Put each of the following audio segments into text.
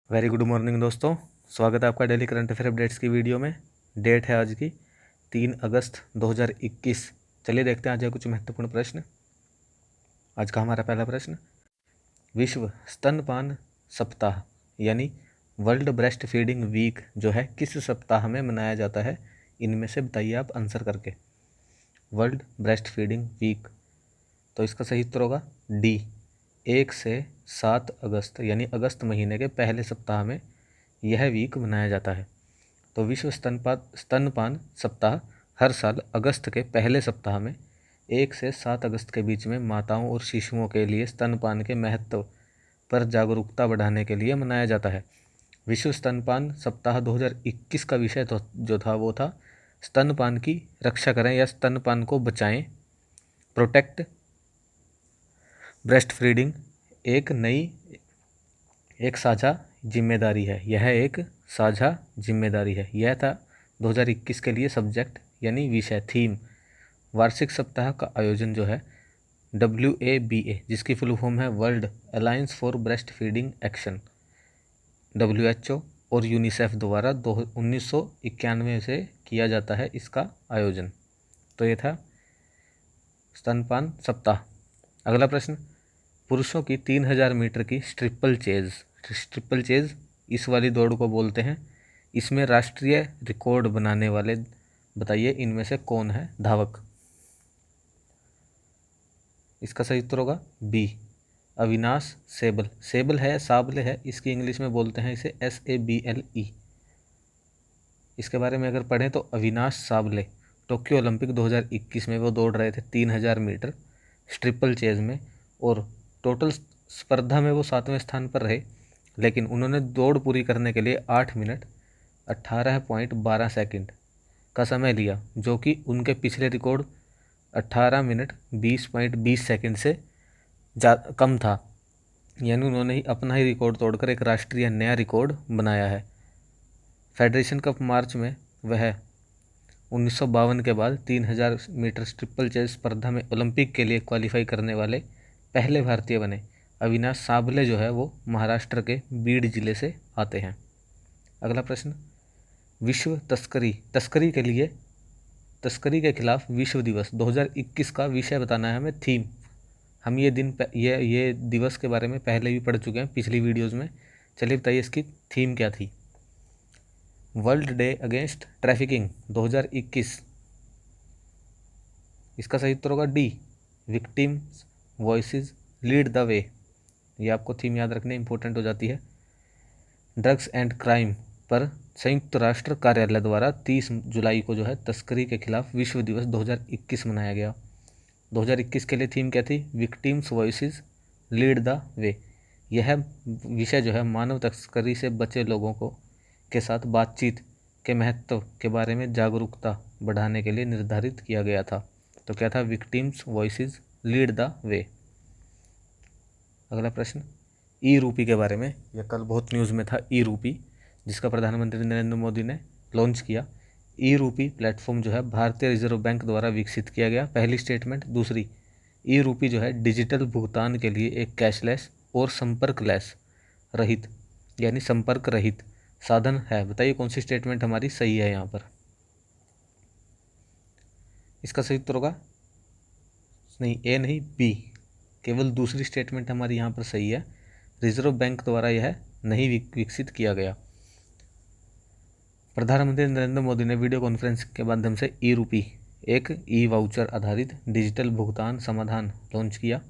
Very good morning दोस्तों, स्वागत है आपका डेली करंट अफेयर अपडेट्स की वीडियो में। डेट है आज की 3 अगस्त 2021। चलिए देखते हैं आज कुछ महत्वपूर्ण प्रश्न। आज का हमारा पहला प्रश्न, विश्व स्तनपान सप्ताह यानी वर्ल्ड ब्रेस्ट फीडिंग वीक जो है किस सप्ताह में मनाया जाता है? इनमें से बताइए आप आंसर करके। वर्ल्ड ब्रेस्ट फीडिंग वीक, तो इसका सही उत्तर होगा डी, 1 से 7 अगस्त यानी अगस्त महीने के पहले सप्ताह में यह वीक मनाया जाता है। तो विश्व स्तनपान सप्ताह हर साल अगस्त के पहले सप्ताह में 1 से 7 अगस्त के बीच में माताओं और शिशुओं के लिए स्तनपान के महत्व पर जागरूकता बढ़ाने के लिए मनाया जाता है। विश्व स्तनपान सप्ताह 2021 का विषय जो था वो था स्तनपान की रक्षा करें या स्तनपान को बचाएं, प्रोटेक्ट ब्रेस्ट फीडिंग एक साझा जिम्मेदारी है। यह एक साझा जिम्मेदारी है। यह था 2021 के लिए सब्जेक्ट यानी विषय थीम। वार्षिक सप्ताह का आयोजन जो है WABA, जिसकी फुल फॉर्म है world alliance for breast feeding action, WHO और यूनिसेफ द्वारा 1991 से किया जाता है इसका आयोजन। तो ये था स्तनपान सप्ताह। अगला प्रश्न, पुरुषों की 3000 मीटर की स्ट्रिपल चेज इस वाली दौड़ को बोलते हैं। इसमें राष्ट्रीय रिकॉर्ड बनाने वाले बताइए इनमें से कौन है धावक? इसका सही उत्तर होगा बी, अविनाश सेबल। सेबल है, साबले है, इसकी इंग्लिश में बोलते हैं इसे SABLE। इसके बारे में अगर पढ़ें तो अविनाश साबले टोक्यो ओलंपिक 2021 में वो दौड़ रहे थे 3000 मीटर स्ट्रिपल चेज में, और टोटल स्पर्धा में वो 7वें स्थान पर रहे, लेकिन उन्होंने दौड़ पूरी करने के लिए 8 मिनट 18.12 सेकंड का समय लिया, जो कि उनके पिछले रिकॉर्ड 18 मिनट 20.20 सेकंड से कम था। यानी उन्होंने ही अपना ही रिकॉर्ड तोड़कर एक राष्ट्रीय नया रिकॉर्ड बनाया है। फेडरेशन कप मार्च में वह 1952 के बाद 3000 मीटर ट्रिपल चेस स्पर्धा में ओलंपिक के लिए क्वालिफाई करने वाले पहले भारतीय बने। अविनाश साबले जो है वो महाराष्ट्र के बीड जिले से आते हैं। अगला प्रश्न, विश्व तस्करी के खिलाफ विश्व दिवस 2021 का विषय बताना है हमें, थीम। हम ये दिवस के बारे में पहले भी पढ़ चुके हैं पिछली वीडियोस में। चलिए बताइए इसकी थीम क्या थी? World day against trafficking 2021। इसका सही उत्तर होगा D, victims voices lead the way. ये आपको थीम याद रखने इंपॉर्टेंट हो जाती है। ड्रग्स एंड क्राइम पर संयुक्त राष्ट्र कार्यालय द्वारा 30 जुलाई को जो है तस्करी के खिलाफ विश्व दिवस 2021 मनाया गया। 2021 के लिए थीम क्या थी? Victims voices lead the way. यह विषय जो है मानव तस्करी से बचे लोगों के साथ बातचीत के महत्व के बारे में जागरूकता बढ़ाने के लिए निर्धारित किया गया था। तो क्या था? Victims voices lead the way. अगला प्रश्न, ई रूपी के बारे में। यह कल बहुत न्यूज़ में था, ई रूपी, जिसका प्रधानमंत्री नरेंद्र मोदी ने लॉन्च किया। ई रूपी प्लेटफॉर्म जो है भारतीय रिजर्व बैंक द्वारा विकसित किया गया। पहली स्टेटमेंट। दूसरी, ई रूपी जो है डिजिटल भुगतान के लिए एक कैशलेस और संपर्क रहित साधन है। बताइए कौन सी स्टेटमेंट हमारी सही है यहाँ पर? इसका सही उत्तर होगा नहीं, ए नहीं, बी। केवल दूसरी स्टेटमेंट हमारी यहाँ पर सही है। रिजर्व बैंक द्वारा यह नहीं विकसित किया गया। प्रधानमंत्री नरेंद्र मोदी ने वीडियो कॉन्फ्रेंस के माध्यम से ई रूपी, एक ई वाउचर आधारित डिजिटल भुगतान समाधान लॉन्च किया।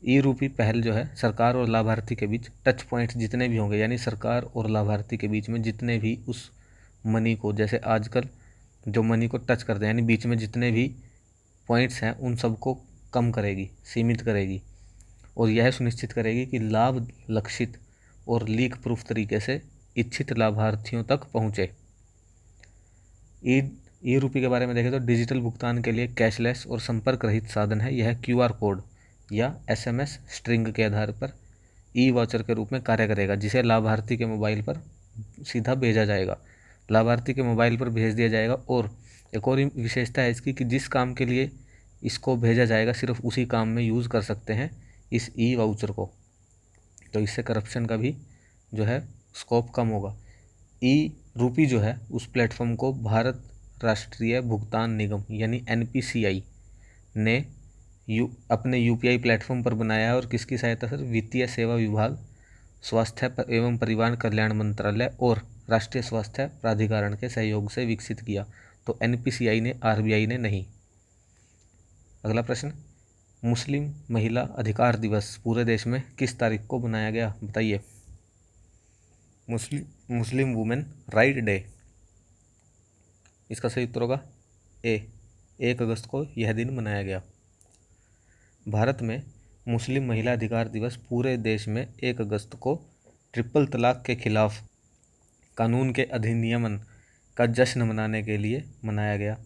ई रूपी पहल जो है सरकार और लाभार्थी के बीच टच पॉइंट्स जितने भी होंगे, यानी सरकार और लाभार्थी के बीच में जितने भी उस मनी को, जैसे आजकल जो मनी को टच करते हैं, यानी बीच में जितने भी पॉइंट्स हैं उन सबको कम करेगी, सीमित करेगी, और यह सुनिश्चित करेगी कि लाभ लक्षित और लीक प्रूफ तरीके से इच्छित लाभार्थियों तक पहुँचे। ई रूपी के बारे में देखें तो डिजिटल भुगतान के लिए कैशलेस और संपर्क रहित साधन है। यह QR कोड या SMS स्ट्रिंग के आधार पर ई वाउचर के रूप में कार्य करेगा, जिसे लाभार्थी के मोबाइल पर सीधा भेजा जाएगा, लाभार्थी के मोबाइल पर भेज दिया जाएगा। और एक और विशेषता है इसकी कि जिस काम के लिए इसको भेजा जाएगा सिर्फ उसी काम में यूज़ कर सकते हैं इस ई वाउचर को। तो इससे करप्शन का भी जो है स्कोप कम होगा। ई रूपी जो है उस प्लेटफॉर्म को भारत राष्ट्रीय भुगतान निगम यानी NPCI ने अपने UPI प्लेटफॉर्म पर बनाया है और किसकी सहायता से? वित्तीय सेवा विभाग, स्वास्थ्य एवं परिवार कल्याण मंत्रालय और राष्ट्रीय स्वास्थ्य प्राधिकरण के सहयोग से विकसित किया। तो NPCI ने, RBI ने नहीं। अगला प्रश्न, मुस्लिम महिला अधिकार दिवस पूरे देश में किस तारीख को मनाया गया? बताइए। मुस्लिम वुमेन राइट डे, इसका सही उत्तर होगा ए, 1 अगस्त को यह दिन मनाया गया। भारत में मुस्लिम महिला अधिकार दिवस पूरे देश में 1 अगस्त को ट्रिपल तलाक के खिलाफ कानून के अधिनियमन का जश्न मनाने के लिए मनाया गया।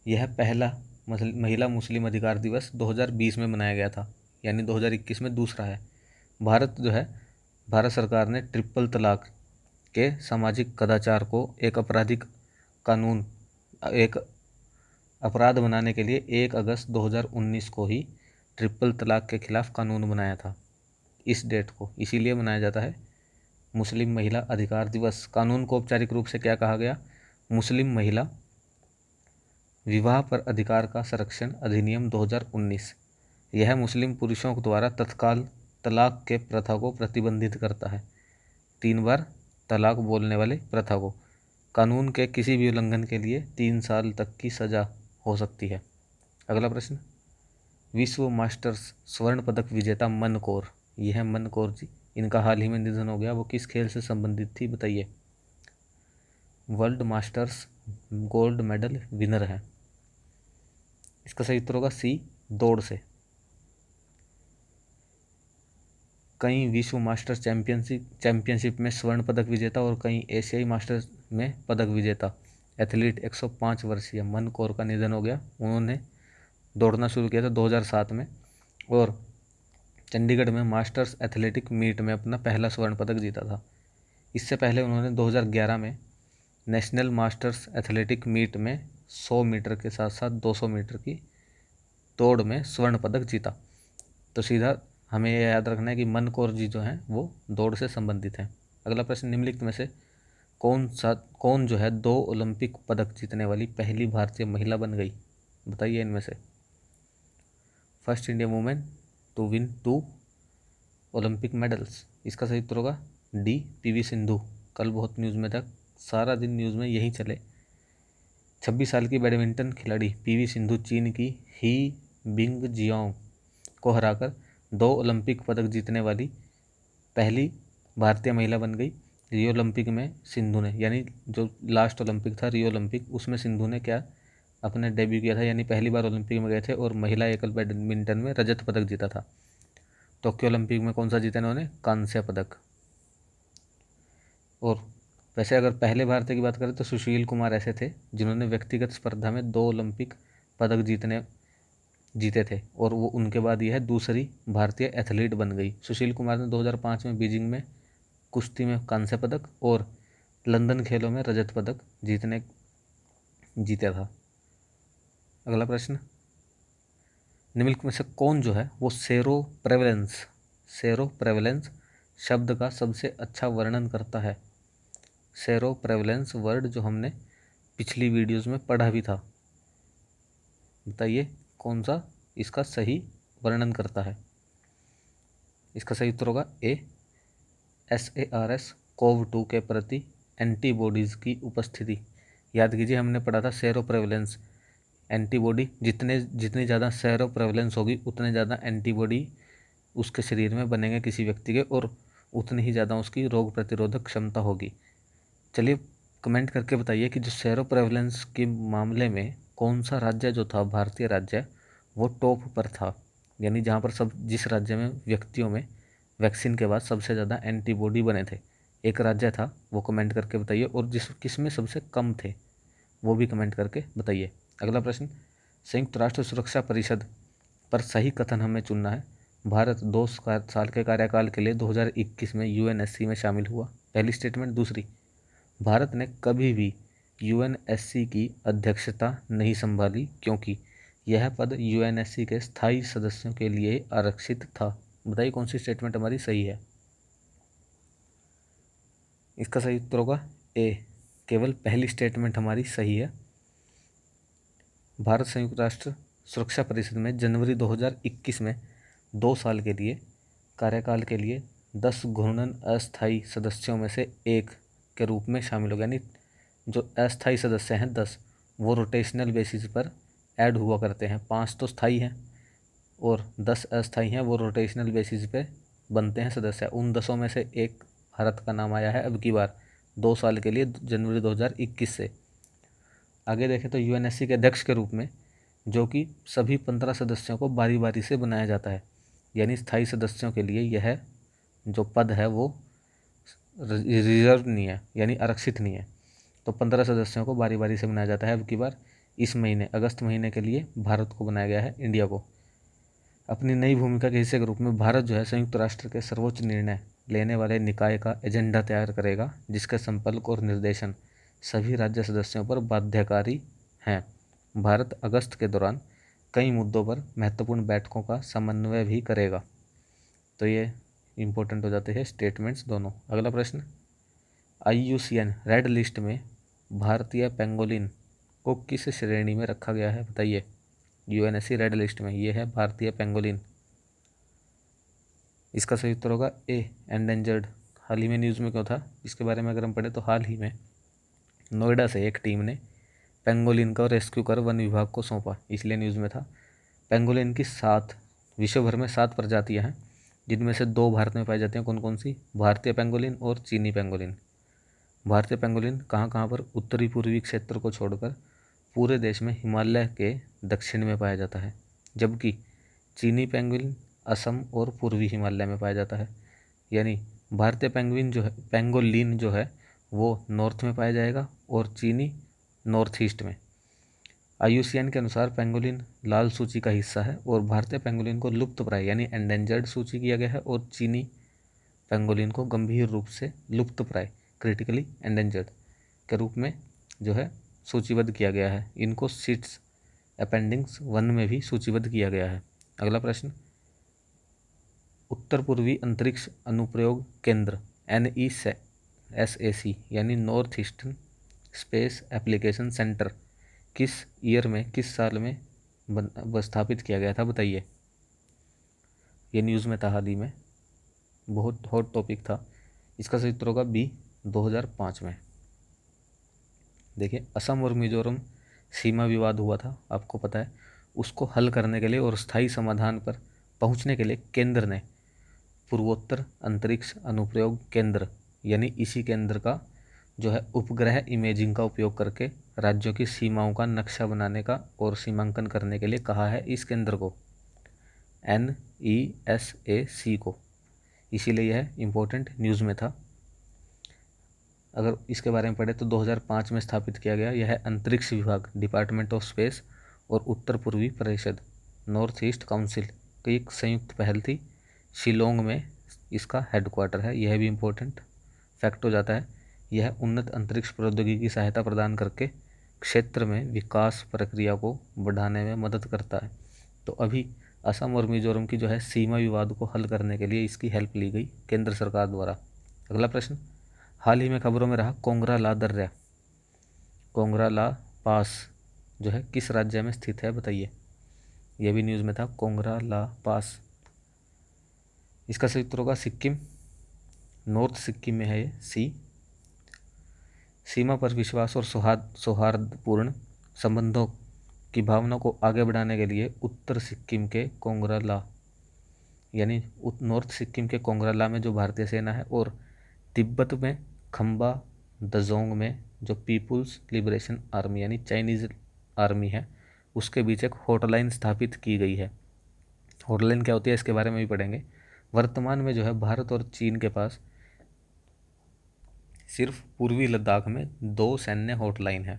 यह पहला महिला मुस्लिम अधिकार दिवस 2020 में मनाया गया था, यानी 2021 में दूसरा है। भारत सरकार ने ट्रिपल तलाक के सामाजिक कदाचार को एक अपराध बनाने के लिए 1 अगस्त 2019 को ही ट्रिपल तलाक के खिलाफ कानून बनाया था। इस डेट को इसीलिए मनाया जाता है मुस्लिम महिला अधिकार दिवस। कानून को औपचारिक रूप से क्या कहा गया? मुस्लिम महिला विवाह पर अधिकार का संरक्षण अधिनियम 2019। यह मुस्लिम पुरुषों द्वारा तत्काल तलाक के प्रथा को प्रतिबंधित करता है। 3 बार तलाक बोलने वाले प्रथा को। कानून के किसी भी उल्लंघन के लिए 3 साल तक की सजा हो सकती है। अगला प्रश्न, विश्व मास्टर्स स्वर्ण पदक विजेता मन कौर, यह मन कौर जी, इनका हाल ही में निधन हो गया, वो किस खेल से संबंधित थी? बताइए। World masters gold medal winner है। इसका सही उत्तर होगा सी, दौड़ से। कई विश्व मास्टर्स चैंपियनशिप में स्वर्ण पदक विजेता और कई एशियाई मास्टर्स में पदक विजेता एथलीट 105 वर्षीय मन कौर का निधन हो गया। उन्होंने दौड़ना शुरू किया था 2007 में और चंडीगढ़ में मास्टर्स एथलेटिक मीट में अपना पहला स्वर्ण पदक जीता था। इससे पहले उन्होंने 2011 में नेशनल मास्टर्स एथलेटिक मीट में 100 मीटर के साथ साथ 200 मीटर की दौड़ में स्वर्ण पदक जीता। तो सीधा हमें यह याद रखना है कि मन कौर जी जो हैं वो दौड़ से संबंधित हैं। अगला प्रश्न, निम्नलिखित में से कौन जो है 2 ओलंपिक पदक जीतने वाली पहली भारतीय महिला बन गई? बताइए इनमें से। First Indian women to win 2 Olympic medals, इसका सही उत्तर होगा डी, PV सिंधु। कल बहुत न्यूज़ में था, सारा दिन न्यूज़ में यही चले। 26 साल की बैडमिंटन खिलाड़ी PV सिंधु चीन की ही बिंगजियांग को हराकर 2 ओलंपिक पदक जीतने वाली पहली भारतीय महिला बन गई। रियो ओलंपिक में सिंधु ने, यानी जो लास्ट ओलंपिक था रियो ओलंपिक, उसमें सिंधु ने क्या अपने डेब्यू किया था, यानी पहली बार ओलंपिक में गए थे और महिला एकल बैडमिंटन में रजत पदक जीता था। टोक्यो ओलंपिक में कौन सा जीता इन्होंने? कांस्य पदक। और वैसे अगर पहले भारतीय की बात करें तो सुशील कुमार ऐसे थे जिन्होंने व्यक्तिगत स्पर्धा में 2 ओलंपिक पदक जीते थे और वो उनके बाद यह दूसरी भारतीय एथलीट बन गई। सुशील कुमार ने 2005 में बीजिंग में कुश्ती में कांस्य पदक और लंदन खेलों में रजत पदक जीता था। अगला प्रश्न, निम्नलिखित में से कौन जो है वो सेरो प्रेवलेंस शब्द का सबसे अच्छा वर्णन करता है? सेरो प्रेवलेंस वर्ड जो हमने पिछली वीडियोस में पढ़ा भी था, बताइए कौन सा इसका सही वर्णन करता है? इसका सही उत्तर होगा ए, SARS-CoV-2 के प्रति एंटीबॉडीज़ की उपस्थिति। याद कीजिए हमने पढ़ा था सेरो प्रेवलेंस, एंटीबॉडी जितनी ज़्यादा सेरो प्रेवलेंस होगी उतने ज़्यादा एंटीबॉडी उसके शरीर में बनेंगे किसी व्यक्ति के और उतनी ही ज़्यादा उसकी रोग प्रतिरोधक क्षमता होगी। चलिए कमेंट करके बताइए कि जो सेरो प्रेवलेंस के मामले में कौन सा राज्य जो था भारतीय राज्य वो टॉप पर था, यानी जहाँ पर जिस राज्य में व्यक्तियों में वैक्सीन के बाद सबसे ज़्यादा एंटीबॉडी बने थे, एक राज्य था, वो कमेंट करके बताइए। और किसमें सबसे कम थे वो भी कमेंट करके बताइए। अगला प्रश्न, संयुक्त राष्ट्र सुरक्षा परिषद पर सही कथन हमें चुनना है। भारत 2 साल के कार्यकाल के लिए 2021 में UNSC में शामिल हुआ। पहली स्टेटमेंट। दूसरी, भारत ने कभी भी UNSC की अध्यक्षता नहीं संभाली क्योंकि यह पद UNSC के स्थायी सदस्यों के लिए आरक्षित था। बताइए कौन सी स्टेटमेंट हमारी सही है? इसका सही उत्तर होगा ए, केवल पहली स्टेटमेंट हमारी सही है। भारत संयुक्त राष्ट्र सुरक्षा परिषद में जनवरी 2021 में 2 साल के लिए कार्यकाल के लिए 10 घूर्णन अस्थायी सदस्यों में से एक के रूप में शामिल हो गया। यानी जो अस्थायी सदस्य हैं 10, वो रोटेशनल बेसिस पर ऐड हुआ करते हैं। 5 तो स्थायी हैं और 10 अस्थायी हैं, वो रोटेशनल बेसिस पे बनते हैं सदस्य। उन 10 में से एक भारत का नाम आया है अब की बार 2 साल के लिए जनवरी 2021 से। आगे देखें तो यूएनएससी के अध्यक्ष के रूप में, जो कि सभी 15 सदस्यों को बारी बारी से बनाया जाता है, यानी स्थायी सदस्यों के लिए यह जो पद है वो रिजर्व नहीं है, यानी आरक्षित नहीं है। तो 15 सदस्यों को बारी बारी से बनाया जाता है। अब की बार इस महीने अगस्त महीने के लिए भारत को बनाया गया है, इंडिया को। अपनी नई भूमिका के हिस्से के रूप में भारत जो है संयुक्त राष्ट्र के सर्वोच्च निर्णय लेने वाले निकाय का एजेंडा तैयार करेगा, जिसका संपर्क और निर्देशन सभी राज्य सदस्यों पर बाध्यकारी हैं। भारत अगस्त के दौरान कई मुद्दों पर महत्वपूर्ण बैठकों का समन्वय भी करेगा। तो ये इम्पोर्टेंट हो जाते हैं स्टेटमेंट्स दोनों। अगला प्रश्न, IUCN रेड लिस्ट में भारतीय पेंगोलिन को किस श्रेणी में रखा गया है, बताइए। UNSC रेड लिस्ट में ये है भारतीय पेंगोलिन। इसका सही उत्तर होगा ए, एंडेंजर्ड। हाल ही में न्यूज़ में क्यों था, इसके बारे में अगर हम पढ़े तो हाल ही में नोएडा से एक टीम ने पेंगोलिन का रेस्क्यू कर वन विभाग को सौंपा, इसलिए न्यूज़ में था। पेंगोलिन की 7 विश्व भर में 7 प्रजातियां हैं, जिनमें से 2 भारत में पाई जाती हैं। कौन कौन सी? भारतीय पेंगोलिन और चीनी पेंगोलिन। भारतीय पेंगोलिन कहाँ कहाँ पर? उत्तरी पूर्वी क्षेत्र को छोड़कर पूरे देश में हिमालय के दक्षिण में पाया जाता है, जबकि चीनी पेंगुइन असम और पूर्वी हिमालय में पाया जाता है। यानी भारतीय पेंगोलिन जो है वो नॉर्थ में पाया जाएगा और चीनी नॉर्थ ईस्ट में। IUCN के अनुसार पेंगोलिन लाल सूची का हिस्सा है और भारतीय पेंगोलिन को लुप्तप्राय यानी एंडेंजर्ड सूची किया गया है, और चीनी पेंगोलिन को गंभीर रूप से लुप्तप्राय क्रिटिकली एंडेंजर्ड के रूप में जो है सूचीबद्ध किया गया है। इनको सीट्स अपेंडिक्स 1 में भी सूचीबद्ध किया गया है। अगला प्रश्न, उत्तर पूर्वी अंतरिक्ष अनुप्रयोग केंद्र NESAC यानी north eastern space application centre किस ईयर में, किस साल में स्थापित किया गया था, बताइए। ये न्यूज़ में था हाल ही में, बहुत हॉट टॉपिक था। इसका सही उत्तर होगा बी, 2005 में। देखिए, असम और मिजोरम सीमा विवाद हुआ था, आपको पता है। उसको हल करने के लिए और स्थायी समाधान पर पहुंचने के लिए केंद्र ने पूर्वोत्तर अंतरिक्ष अनुप्रयोग केंद्र यानी इसी केंद्र का जो है उपग्रह इमेजिंग का उपयोग करके राज्यों की सीमाओं का नक्शा बनाने का और सीमांकन करने के लिए कहा है इस केंद्र को, NESAC को। इसीलिए यह इम्पोर्टेंट न्यूज़ में था। अगर इसके बारे में पढ़े तो 2005 में स्थापित किया गया यह अंतरिक्ष विभाग डिपार्टमेंट ऑफ स्पेस और उत्तर पूर्वी परिषद नॉर्थ ईस्ट काउंसिल की एक संयुक्त पहल थी। शिलोंग में इसका हेडक्वार्टर है, यह भी इम्पोर्टेंट फैक्ट हो जाता है। यह उन्नत अंतरिक्ष प्रौद्योगिकी की सहायता प्रदान करके क्षेत्र में विकास प्रक्रिया को बढ़ाने में मदद करता है। तो अभी असम और मिजोरम की जो है सीमा विवाद को हल करने के लिए इसकी हेल्प ली गई केंद्र सरकार द्वारा। अगला प्रश्न, हाल ही में खबरों में रहा कोंगरा दर्रा, कोंगरा पास जो है किस राज्य में स्थित है, बताइए। यह भी न्यूज़ में था, कोंगरा पास। इसका सही उत्तर होगा सिक्किम, नॉर्थ सिक्किम में है ये, सी। सीमा पर विश्वास और सौहार्दपूर्ण संबंधों की भावना को आगे बढ़ाने के लिए उत्तर सिक्किम के कोंगरा यानी नॉर्थ सिक्किम के कोंगरा में जो भारतीय सेना है और तिब्बत में खम्बा दजोंग में जो पीपुल्स लिबरेशन आर्मी यानी चाइनीज़ आर्मी है, उसके बीच एक हॉटलाइन स्थापित की गई है। हॉटलाइन क्या होती है इसके बारे में भी पढ़ेंगे। वर्तमान में जो है भारत और चीन के पास सिर्फ पूर्वी लद्दाख में 2 सैन्य हॉटलाइन है,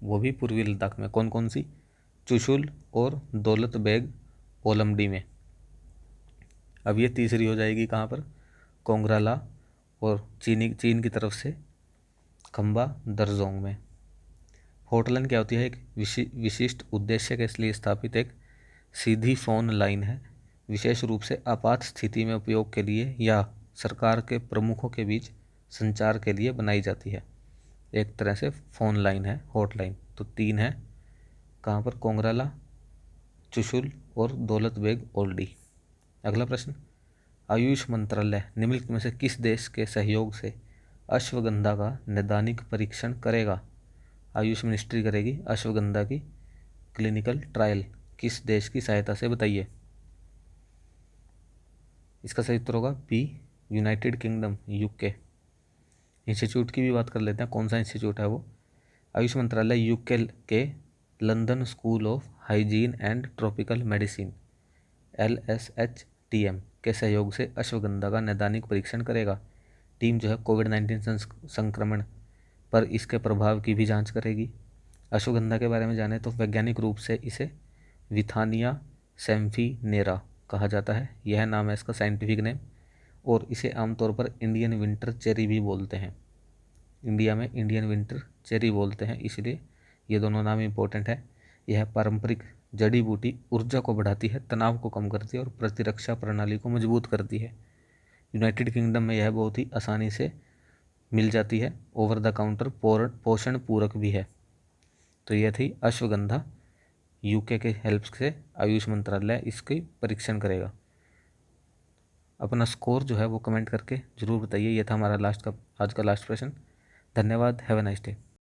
वो भी पूर्वी लद्दाख में। कौन कौन सी? चुशुल और दौलत बेग ओलमडी में। अब ये तीसरी हो जाएगी कहाँ पर? कोंगरा और चीन की तरफ से खम्बा दरजोंग में। हॉटलाइन क्या होती है? एक विशिष्ट उद्देश्य के लिए स्थापित एक सीधी फोन लाइन है, विशेष रूप से आपात स्थिति में उपयोग के लिए या सरकार के प्रमुखों के बीच संचार के लिए बनाई जाती है। एक तरह से फ़ोन लाइन है, हॉटलाइन। तो 3 है कहाँ पर, कोंगराला, चुशुल और दौलत बेग ओल्डी। अगला प्रश्न, आयुष मंत्रालय निम्नलिखित में से किस देश के सहयोग से अश्वगंधा का नैदानिक परीक्षण करेगा? आयुष मिनिस्ट्री करेगी अश्वगंधा की क्लिनिकल ट्रायल किस देश की सहायता से, बताइए। इसका सही उत्तर होगा B, United Kingdom, UK. Institute की भी बात कर लेते हैं, कौन सा इंस्टीट्यूट है वो। आयुष मंत्रालय यूके के London school of hygiene and tropical medicine LSHTM के सहयोग से अश्वगंधा का नैदानिक परीक्षण करेगा। टीम जो है कोविड-19 संक्रमण पर इसके प्रभाव की भी जांच करेगी। अश्वगंधा के बारे में जाने तो वैज्ञानिक रूप से इसे विथानिया सैम्फिनेरा कहा जाता है, यह नाम है इसका साइंटिफिक नेम। और इसे आमतौर पर इंडियन विंटर चेरी भी बोलते हैं। इंडिया में इंडियन विंटर चेरी बोलते हैं, इसलिए ये दोनों नाम इम्पोर्टेंट है। यह पारंपरिक जड़ी बूटी ऊर्जा को बढ़ाती है, तनाव को कम करती है और प्रतिरक्षा प्रणाली को मजबूत करती है। यूनाइटेड किंगडम में यह बहुत ही आसानी से मिल जाती है, ओवर द काउंटर पोषण पूरक भी है। तो यह थी अश्वगंधा, यूके के हेल्प से आयुष मंत्रालय इसकी परीक्षण करेगा। अपना स्कोर जो है वो कमेंट करके ज़रूर बताइए। यह था हमारा आज का लास्ट प्रश्न। धन्यवाद। Have a nice day.